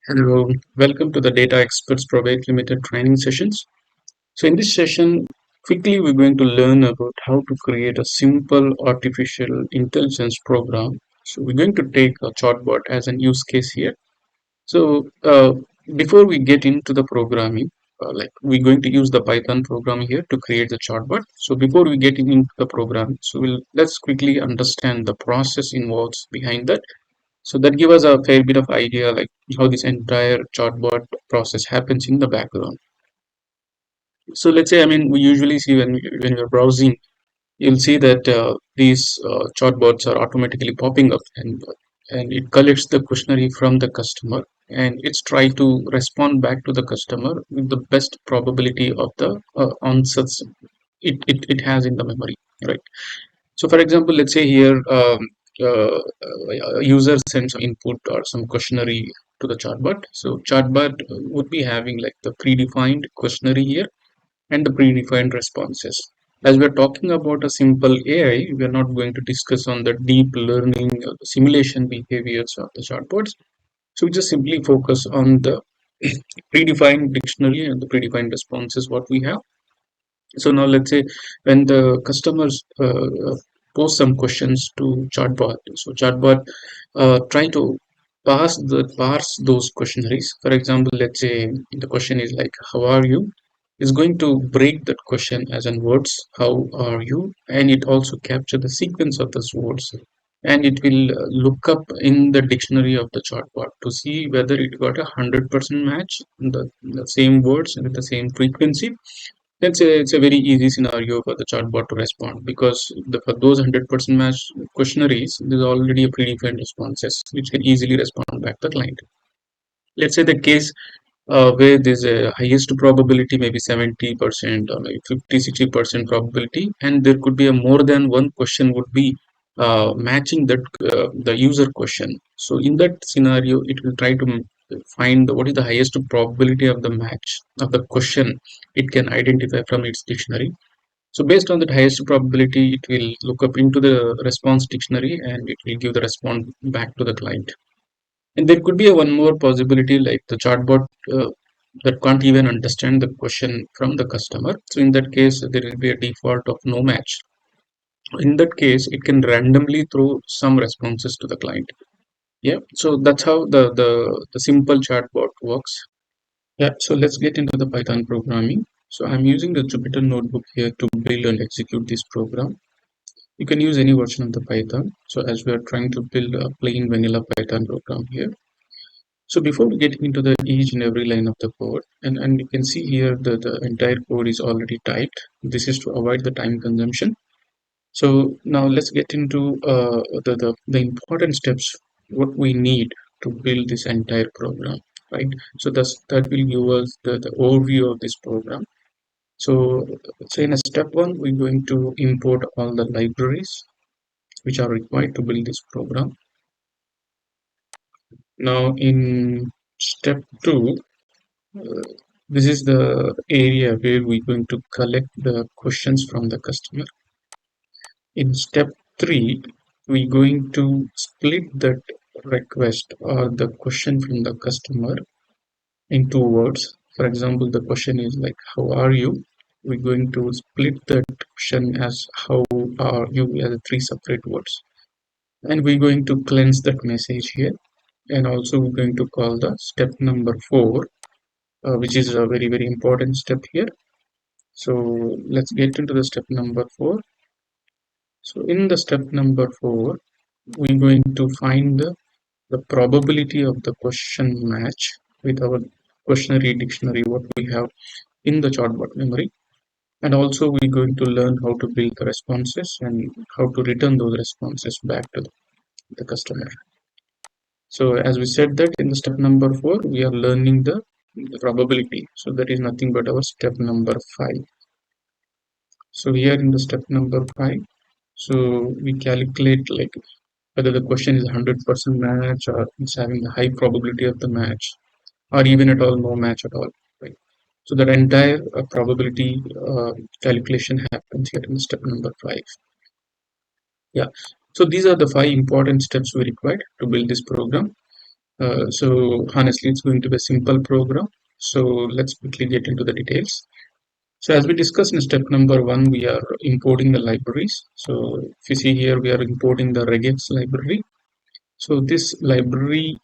Hello, welcome to the Data Experts Pvt Ltd training sessions. So in this session, quickly we're going to learn about how to create a simple artificial intelligence program. So we're going to take a chatbot as an use case here. So before we get into the programming, like we're going to use the Python program here to create the chatbot. So before we get into the program, let's quickly understand the process involves behind that, so that give us a fair bit of idea like how this entire chatbot process happens in the background. So let's say, I mean, we usually see when you're browsing, you'll see that these chatbots are automatically popping up, and it collects the questionnaire from the customer, and it's try to respond back to the customer with the best probability of the answers it has in the memory, right? So, for example, let's say here a user sends some input or some questionnaire to the chatbot. So, chatbot would be having like the predefined questionnaire here and the predefined responses. As we're talking about a simple AI, we're not going to discuss on the deep learning simulation behaviors of the chatbots. So, we just simply focus on the predefined dictionary and the predefined responses what we have. So now let's say when the customers post some questions to chatbot, so chatbot try to parse those questionnaires. For example, let's say the question is like "How are you?" Is going to break that question as in words "How are you?" and it also capture the sequence of those words, and it will look up in the dictionary of the chatbot to see whether it got 100% match in the same words and with the same frequency. It's a very easy scenario for the chatbot to respond, because for those 100% match questionnaires, there's already a predefined responses which can easily respond back to the client. Let's say the case where there's a highest probability, maybe 70% or maybe 50-60% probability, and there could be a more than one question would be matching that the user question. So in that scenario, it will try to find what is the highest probability of the match of the question it can identify from its dictionary. So based on that highest probability, it will look up into the response dictionary and it will give the response back to the client. And there could be a one more possibility like the chatbot that can't even understand the question from the customer. So in that case, there will be a default of no match. In that case, it can randomly throw some responses to the client. Yeah. So that's how the simple chatbot works. Yeah. So let's get into the Python programming. So I'm using the Jupyter notebook here to build and execute this program. You can use any version of the Python. So as we are trying to build a plain vanilla Python program here. So before we get into the each and every line of the code, and you can see here the entire code is already typed. This is to avoid the time consumption. So now let's get into the important steps, what we need to build this entire program, right? So that will give us the overview of this program. So, so in a step one, we're going to import all the libraries which are required to build this program. Now in step two, this is the area where we're going to collect the questions from the customer. In step three, we're going to split that request or the question from the customer in two words. For example, the question is like, "How are you?" We're going to split that question as "How are you?" as three separate words. And we're going to cleanse that message here. And also, we're going to call the step number four, which is a very, very important step here. So let's get into the step number four. So in the step number four, we're going to find the probability of the question match with our questionnaire dictionary, what we have in the chatbot memory. And also we're going to learn how to build the responses and how to return those responses back to the customer. So as we said that in the step number four, we are learning the probability. So that is nothing but our step number five. So here in the step number five, so we calculate like whether the question is 100% match or it's having a high probability of the match or even at all no match at all, right? So that entire probability calculation happens here in step number five. Yeah. So these are the five important steps we required to build this program. So honestly, it's going to be a simple program. So let's quickly get into the details. So as we discussed in step number one, we are importing the libraries. So if you see here, we are importing the regex library. So this library,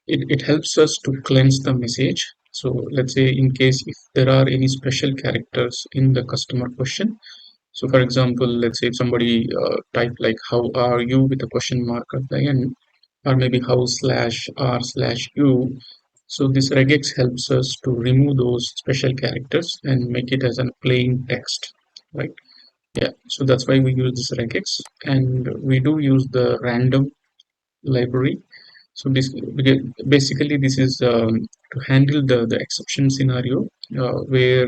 it helps us to cleanse the message. So let's say in case if there are any special characters in the customer question. So for example, let's say if somebody type like how are you with a question mark at the end, or maybe how slash r slash u. So this regex helps us to remove those special characters and make it as a plain text, right? Yeah, so that's why we use this regex, and we do use the random library. So basically this is to handle the exception scenario where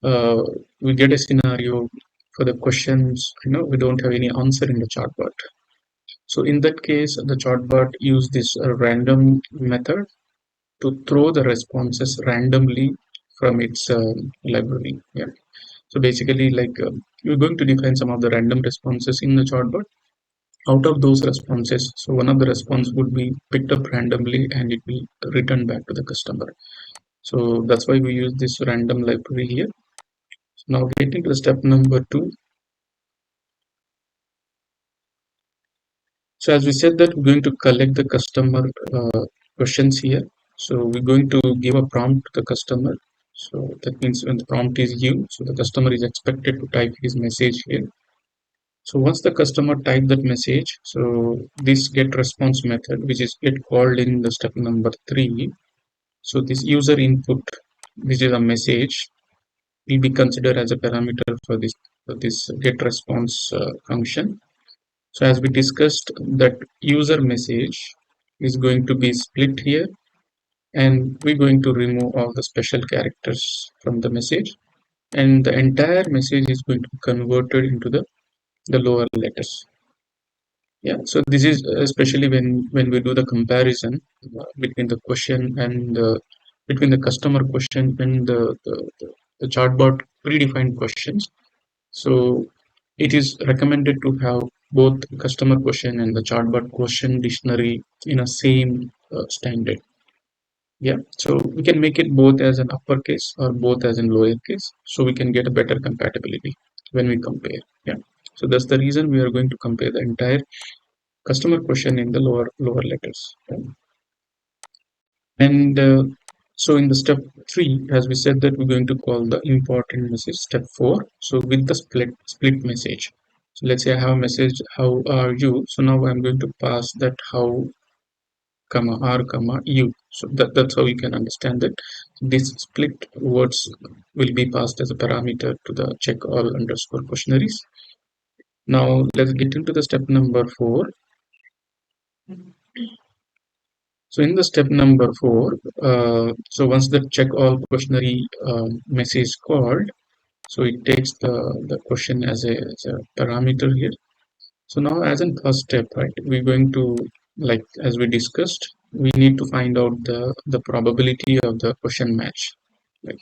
uh, we get a scenario for the questions, we don't have any answer in the chatbot. So in that case, the chatbot use this random method to throw the responses randomly from its library. Yeah. So basically, like you're going to define some of the random responses in the chatbot. Out of those responses, so one of the response would be picked up randomly and it will return back to the customer. So that's why we use this random library here. So now getting to the step number two. So as we said that we're going to collect the customer questions here. So we're going to give a prompt to the customer. So that means when the prompt is you, so the customer is expected to type his message here. So once the customer type that message, so this get response method, which is get called in the step number three. So this user input, which is a message, will be considered as a parameter for this get response function. So as we discussed, that user message is going to be split here, and we're going to remove all the special characters from the message, and the entire message is going to be converted into the lower letters. Yeah, so this is especially when we do the comparison between the question and between the customer question and the chatbot predefined questions. So it is recommended to have both customer question and the chatbot question dictionary in a same standard. Yeah, so we can make it both as an uppercase or both as in lowercase, so we can get a better compatibility when we compare. Yeah, so that's the reason we are going to compare the entire customer question in the lower letters. And so in the step three, as we said that we're going to call the important message step four. So with the split message. So let's say I have a message, how are you? So now I'm going to pass that how comma r comma u. So that's how you can understand that these split words will be passed as a parameter to the check all underscore questionnaires. Now let's get into the step number four. So in the step number four, so once the check all questionnaire message called, so it takes the question as a parameter here. So now as in first step, right, we're going to, like as we discussed, we need to find out the probability of the question match. Right.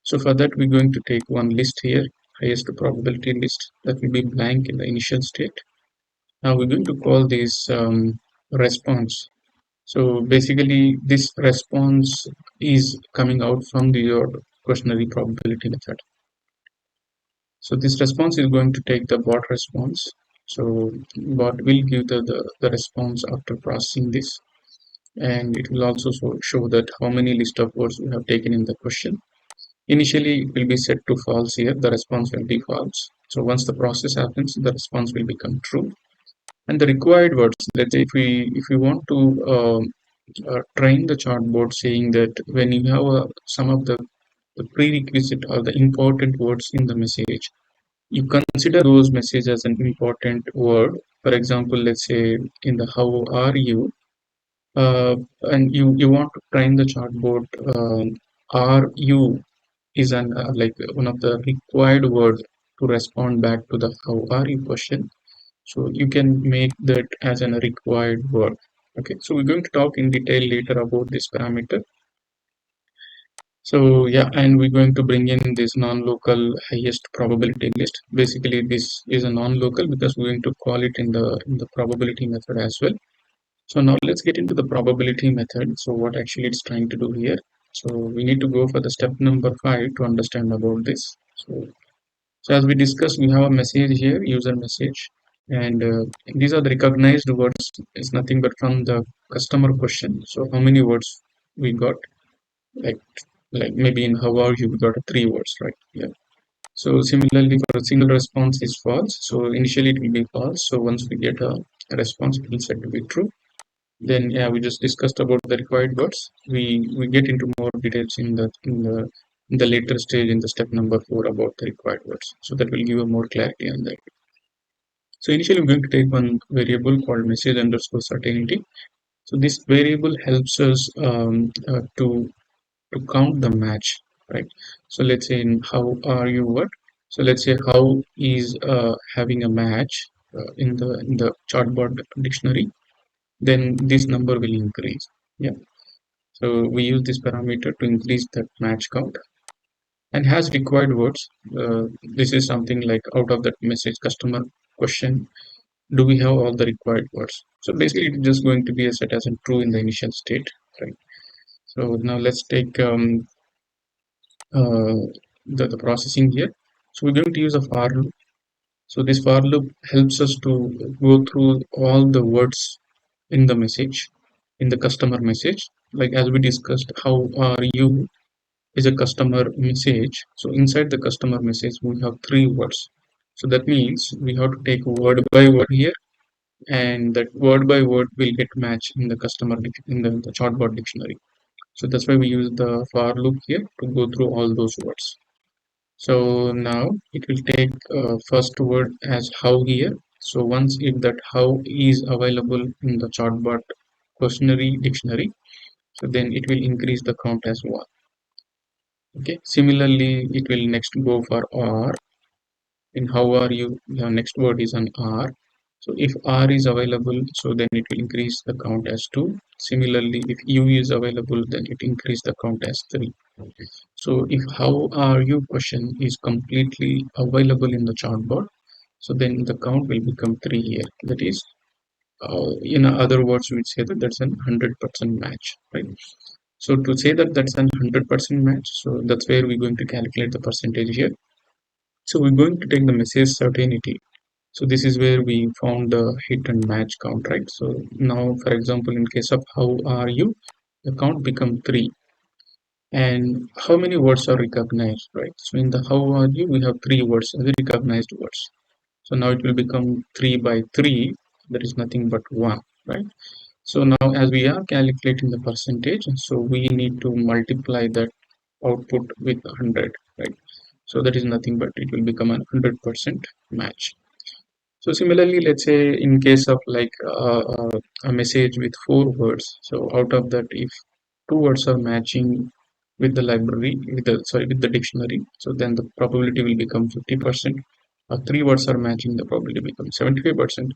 So for that, we're going to take one list here, highest probability list that will be blank in the initial state. Now we're going to call this response. So basically, this response is coming out from your questionnaire probability method. So this response is going to take the bot response. So bot will give the response after processing this, and it will also show that how many list of words we have taken in the question. Initially, it will be set to false here. The response will be false. So once the process happens, the response will become true. And the required words, let's say if we want to train the chatbot saying that when you have some of the prerequisite or the important words in the message, you consider those messages as an important word. For example, let's say in the how are you, uh, and you want to train the chatbot, are you is an like one of the required word to respond back to the how are you question. So you can make that as a required word. Okay, so we're going to talk in detail later about this parameter. So yeah, and we're going to bring in this non-local highest probability list. Basically, this is a non-local because we're going to call it in the probability method as well. So now let's get into the probability method. So what actually it's trying to do here. So we need to go for the step number 5 to understand about this. So as we discussed, we have a message here, user message, and these are the recognized words. It's nothing but from the customer question. So how many words we got? Like like maybe in how are you, we got 3 words, right? Yeah. So similarly, for a single response is false. So initially it will be false. So once we get a response, it will set to be true. Then yeah, we just discussed about the required words. We get into more details in the later stage in the step number 4 about the required words. So that will give you more clarity on that. So initially, we're going to take one variable called message underscore certainty. So this variable helps us to count the match, right? So let's say in how are you what? So let's say how is having a match in the chatbot dictionary, then this number will increase. Yeah. So we use this parameter to increase that match count and has required words. This is something like out of that message customer question, do we have all the required words? So basically it's just going to be a set as a true in the initial state, right? So now let's take uh, the processing here. So we're going to use a for loop. So this for loop helps us to go through all the words in the message, in the customer message. Like as we discussed, how are you is a customer message. So inside the customer message, we have 3 words. So that means we have to take word by word here, and that word by word will get matched in the in the chatbot dictionary. So that's why we use the for loop here to go through all those words. So now it will take first word as how here. So once if that how is available in the chatbot questionary dictionary, so then it will increase the count as 1. Okay. Similarly, it will next go for R. In how are you, the next word is an R. So if R is available, so then it will increase the count as 2. Similarly, if U is available, then it increase the count as 3. So if how are you question is completely available in the chatbot, so then the count will become 3 here. That is, in other words, we say that that's an 100% match, right? So to say that that's an 100% match, so that's where we're going to calculate the percentage here. So we're going to take the message certainty. So this is where we found the hit and match count, right? So now, for example, in case of how are you, the count become 3. And how many words are recognized, right? So in the how are you, we have 3 words, the recognized words. So now it will become 3 by 3. That is nothing but 1, right? So now as we are calculating the percentage, so we need to multiply that output with 100, right? So that is nothing but it will become a 100% match. So similarly, let's say in case of like a message with 4 words, so out of that, if 2 words are matching with the library, with the sorry, with the dictionary, so then the probability will become 50%. 3 words are matching, the probability becomes 75%.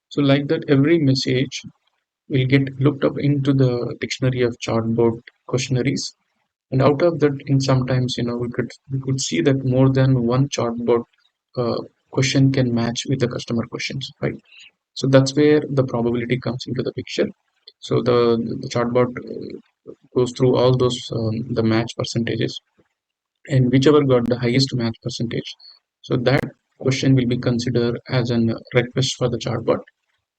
So like that, every message will get looked up into the dictionary of chatbot questionnaires, and out of that, in sometimes we could see that more than one chatbot uh, question can match with the customer questions, right? So that's where the probability comes into the picture. So the chatbot goes through all those the match percentages, and whichever got the highest match percentage, so that question will be considered as an request for the chatbot,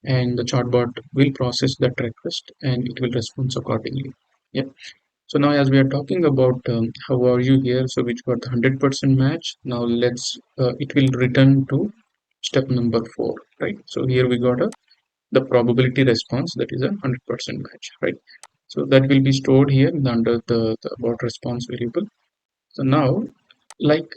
and the chatbot will process that request and it will respond accordingly. Yeah. So now as we are talking about how are you here, so which got 100% match. Now let's it will return to step number 4, right? So here we got the probability response, that is a 100% match, right? So that will be stored here under the about response variable. So now like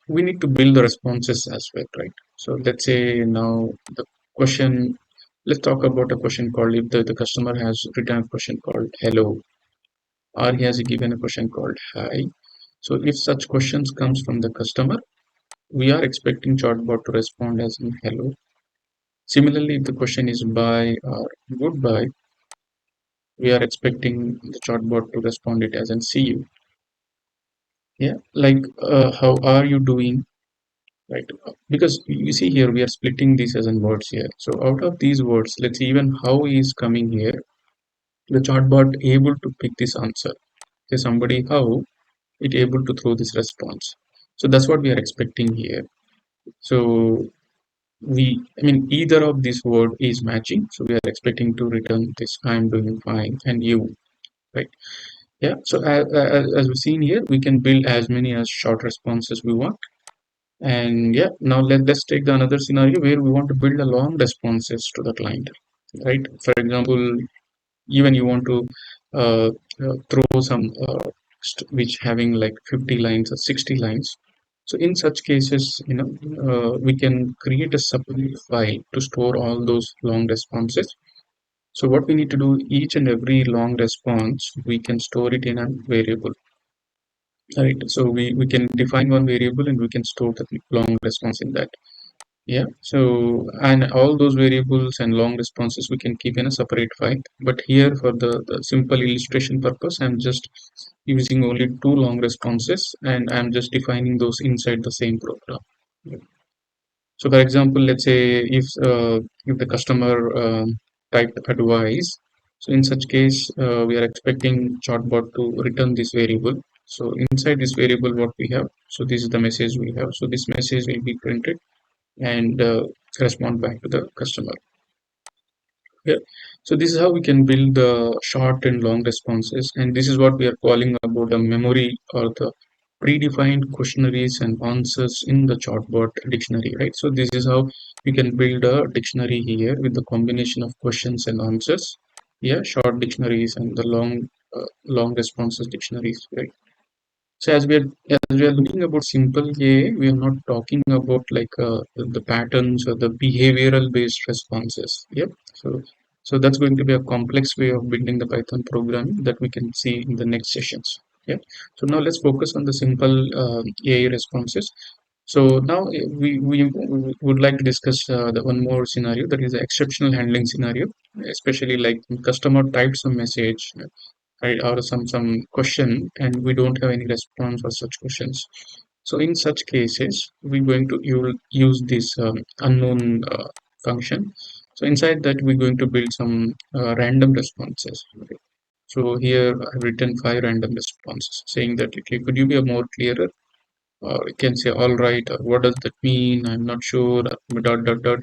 we need to build the responses as well, right? So let's say now the question, let's talk about a question called, if the customer has written a question called hello, or he has given a question called hi. So if such questions comes from the customer, we are expecting chatbot to respond as in hello. Similarly, if the question is bye or goodbye, we are expecting the chatbot to respond it as in see you. Yeah, like how are you doing? right? Because you see here, we are splitting these as in words here. So out of these words, let's see even how he is coming here. The chatbot able to pick this answer. Say somebody how it able to throw this response. So that's what we are expecting here. So I mean, either of these word is matching. So we are expecting to return this I'm doing fine and you, right? Yeah. So as we've seen here, we can build as many as short responses we want. And yeah, now let's take the another scenario where we want to build a long responses to the client, right? For example, even you want to throw some which having like 50 lines or 60 lines. So in such cases, we can create a separate file to store all those long responses. So what we need to do, each and every long response, we can store it in a variable, right? So we can define one variable and we can store the long response in that. Yeah, so and all those variables and long responses we can keep in a separate file. But here for the simple illustration purpose, I'm just using only two long responses and I'm just defining those inside the same program. So for example, let's say if the customer typed advice, so in such case we are expecting chatbot to return this variable. So inside this variable, what we have, so this is the message we have. So this message will be printed and respond back to the customer. Yeah. So this is how we can build the short and long responses, and this is what we are calling about the memory or the predefined questionnaires and answers in the chatbot dictionary, right? So this is how we can build a dictionary here with the combination of questions and answers. Yeah, short dictionaries and the long responses dictionaries, right? So as we are looking about simple AI, we are not talking about like the patterns or the behavioral based responses. Yep. So that's going to be a complex way of building the Python programming that we can see in the next sessions. Yeah. So now let's focus on the simple AI responses. So now we would like to discuss the one more scenario, that is the exceptional handling scenario, especially like when customer types a message, right, or some question and we don't have any response for such questions. So in such cases we're going to use this unknown function. So inside that we're going to build some random responses. Okay. So here I've written 5 random responses saying that, okay, could you be a more clearer, or you can say all right, or what does that mean, I'm not sure, dot dot dot.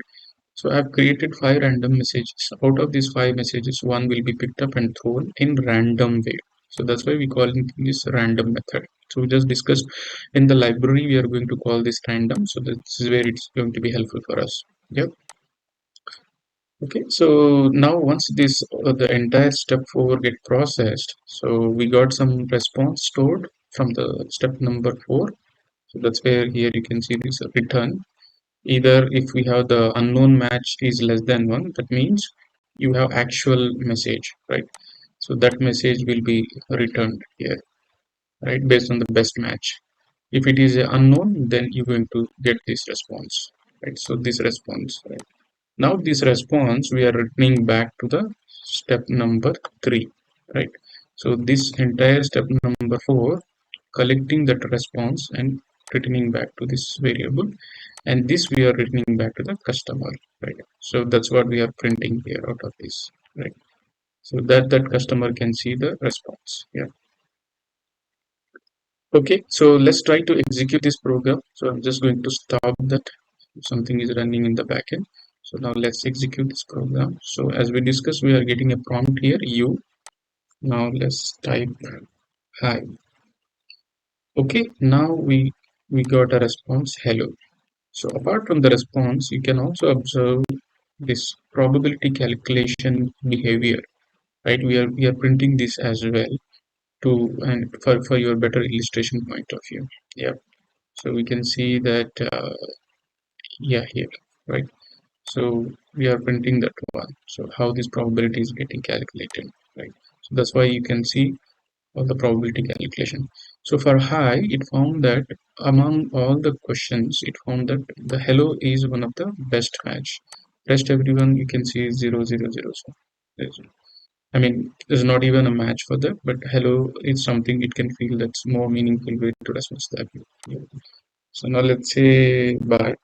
So I've created 5 random messages. Out of these 5 messages, one will be picked up and thrown in random way. So that's why we call it this random method. So we just discussed in the library, we are going to call this random. So this is where it's going to be helpful for us. Yep. Okay. So now once this the entire step 4 get processed, so we got some response stored from the step number 4. So that's where here you can see this return. Either if we have the unknown match is less than 1, that means you have actual message, right? So that message will be returned here, right, based on the best match. If it is a unknown, then you're going to get this response, right? So this response, right? Now this response we are returning back to the step number 3, right? So this entire step number 4, collecting that response and returning back to this variable, and this we are returning back to the customer, right? So that's what we are printing here out of this, right? So that customer can see the response. Yeah. Okay, so let's try to execute this program. So I'm just going to stop that. Something is running in the backend. So now let's execute this program. So as we discussed, we are getting a prompt here, you. Now let's type hi. Okay, now we got a response, hello. So apart from the response, you can also observe this probability calculation behavior, right? We are printing this as well to, and for your better illustration point of view. Yeah. So we can see that yeah, here, right? So we are printing that one. So how this probability is getting calculated, right? So that's why you can see all the probability calculation. So for hi, it found that among all the questions, it found that the hello is one of the best match. Rest everyone you can see is 0 0 0. So I mean, there's not even a match for that, but hello is something it can feel that's more meaningful way to respond to that. Yeah. So now let's say buy.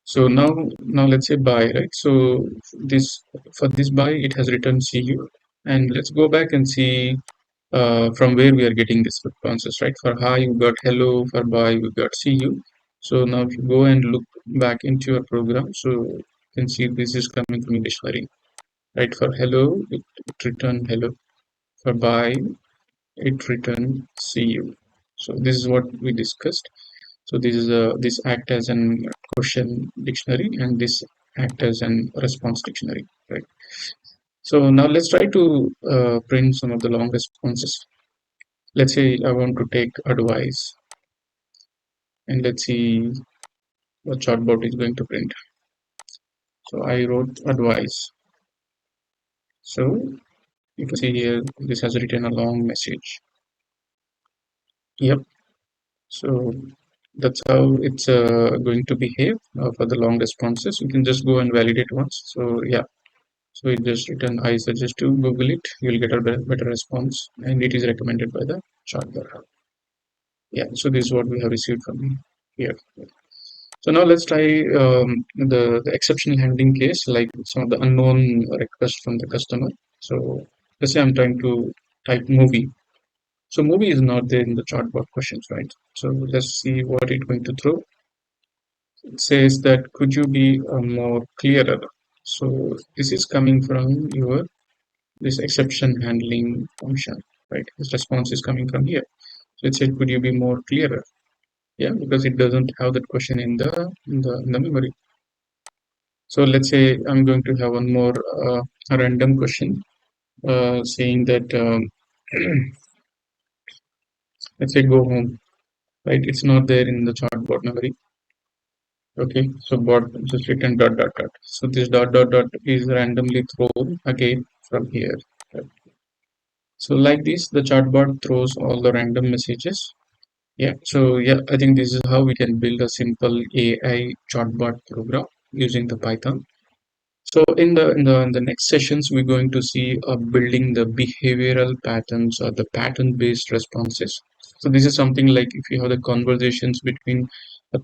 So now let's say buy, right? So this for this buy it has returned CU, and let's go back and see from where we are getting these responses, right? For hi you got hello, for bye we got CU. So now if you go and look back into your program, so you can see this is coming from a dictionary, right? For hello it returned hello, for bye it returned CU. So this is what we discussed. So this act as an question dictionary, and this act as an response dictionary, right? So now let's try to print some of the long responses. Let's say I want to take advice, and let's see what chatbot is going to print. So I wrote advice. So you can see here this has written a long message. Yep. So that's how it's going to behave for the long responses. You can just go and validate once. So yeah. So it just written, I suggest to Google it. You'll get a better response, and it is recommended by the chatbot. Yeah. So this is what we have received from here. So now let's try the exceptional handling case, like some of the unknown requests from the customer. So let's say I'm trying to type movie. So movie is not there in the chatbot questions, right? So let's see what it's going to throw. It says that could you be more clearer? So this is coming from your this exception handling function, right? This response is coming from here. So it said, could you be more clearer? Yeah, because it doesn't have that question in the memory. So let's say I'm going to have one more random question saying that let's say go home, right? It's not there in the chatbot memory. Okay, so bot just written dot dot dot. So this dot dot dot is randomly thrown again from here. Right? So like this, the chatbot throws all the random messages. Yeah. So yeah, I think this is how we can build a simple AI chatbot program using the Python. So in the next sessions, we're going to see building the behavioral patterns or the pattern-based responses. So this is something like if you have the conversations between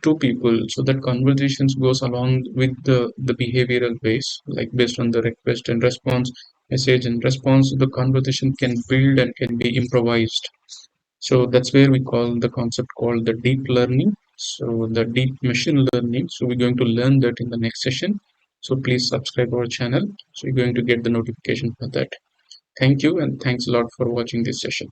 two people, so that conversations goes along with the behavioral base, like based on the request and response, message and response, the conversation can build and can be improvised. So that's where we call the concept called the deep learning. So the deep machine learning. So we're going to learn that in the next session. So please subscribe our channel. So you're going to get the notification for that. Thank you, and thanks a lot for watching this session.